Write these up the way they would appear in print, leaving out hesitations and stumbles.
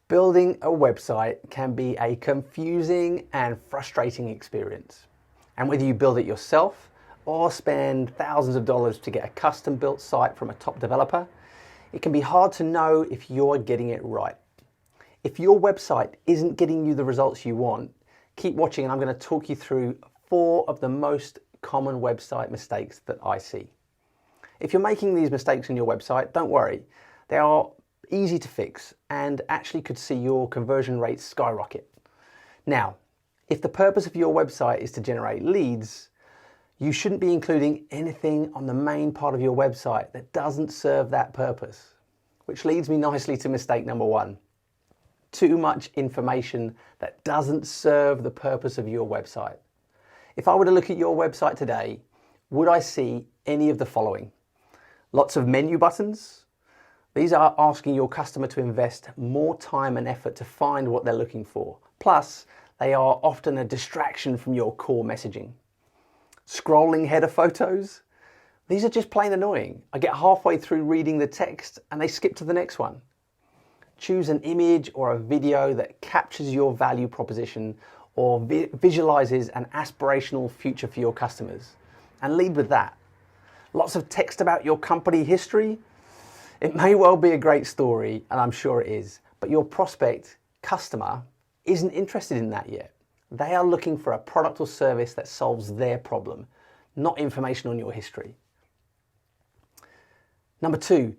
Building a website can be a confusing and frustrating experience. And whether you build it yourself or spend thousands of dollars to get a custom built site from a top developer, it can be hard to know if you're getting it right. If your website isn't getting you the results you want, keep watching and I'm going to talk you through 4 of the most common website mistakes that I see. If you're making these mistakes on your website, don't worry. They are easy to fix and actually could see your conversion rates skyrocket. Now, if the purpose of your website is to generate leads, you shouldn't be including anything on the main part of your website that doesn't serve that purpose. Which leads me nicely to mistake number 1. Too much information that doesn't serve the purpose of your website. If I were to look at your website today, would I see any of the following? Lots of menu buttons. These are asking your customer to invest more time and effort to find what they're looking for. Plus, they are often a distraction from your core messaging. Scrolling header photos. These are just plain annoying. I get halfway through reading the text and they skip to the next one. Choose an image or a video that captures your value proposition or visualizes an aspirational future for your customers, and lead with that. Lots of text about your company history. It may well be a great story, and I'm sure it is, but your prospect customer isn't interested in that yet. They are looking for a product or service that solves their problem, not information on your history. Number 2,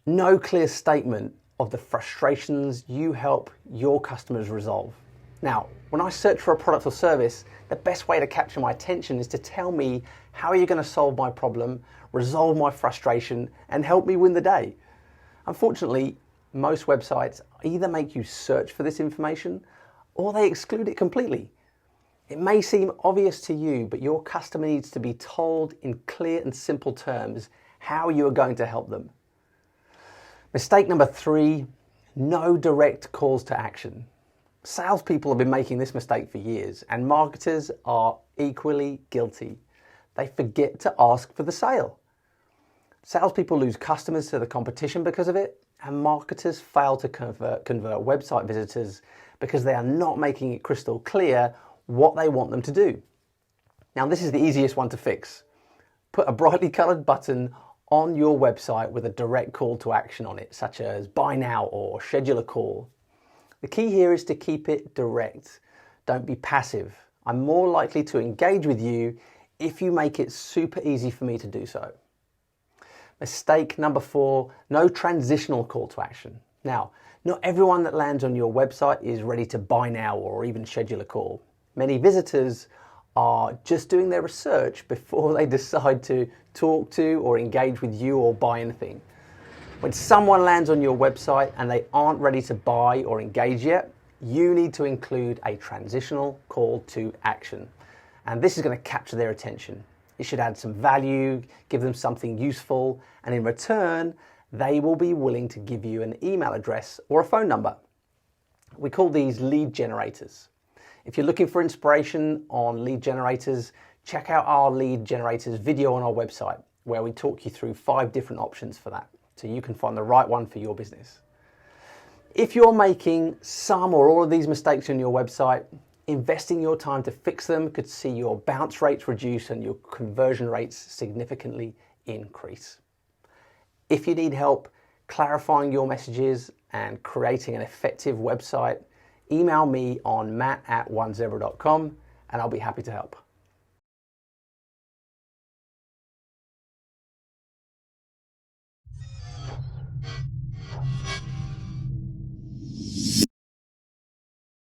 no clear statement of the frustrations you help your customers resolve. Now, when I search for a product or service, the best way to capture my attention is to tell me how you're going to solve my problem, resolve my frustration, and help me win the day. Unfortunately, most websites either make you search for this information or they exclude it completely. It may seem obvious to you, but your customer needs to be told in clear and simple terms how you are going to help them. Mistake number 3, no direct calls to action. Salespeople have been making this mistake for years, and marketers are equally guilty. They forget to ask for the sale. Salespeople lose customers to the competition because of it, and marketers fail to convert website visitors because they are not making it crystal clear what they want them to do. Now, this is the easiest one to fix. Put a brightly colored button on your website with a direct call to action on it, such as buy now or schedule a call. The key here is to keep it direct. Don't be passive. I'm more likely to engage with you if you make it super easy for me to do so. Mistake number 4, no transitional call to action. Now, not everyone that lands on your website is ready to buy now or even schedule a call. Many visitors are just doing their research before they decide to talk to or engage with you or buy anything. When someone lands on your website and they aren't ready to buy or engage yet, you need to include a transitional call to action. And this is going to capture their attention. It should add some value, give them something useful, and in return, they will be willing to give you an email address or a phone number. We call these lead generators. If you're looking for inspiration on lead generators, check out our lead generators video on our website, where we talk you through 5 different options for that, so you can find the right one for your business. If you're making some or all of these mistakes on your website, investing your time to fix them could see your bounce rates reduce and your conversion rates significantly increase. If you need help clarifying your messages and creating an effective website, email me on matt@onezebra.com and I'll be happy to help.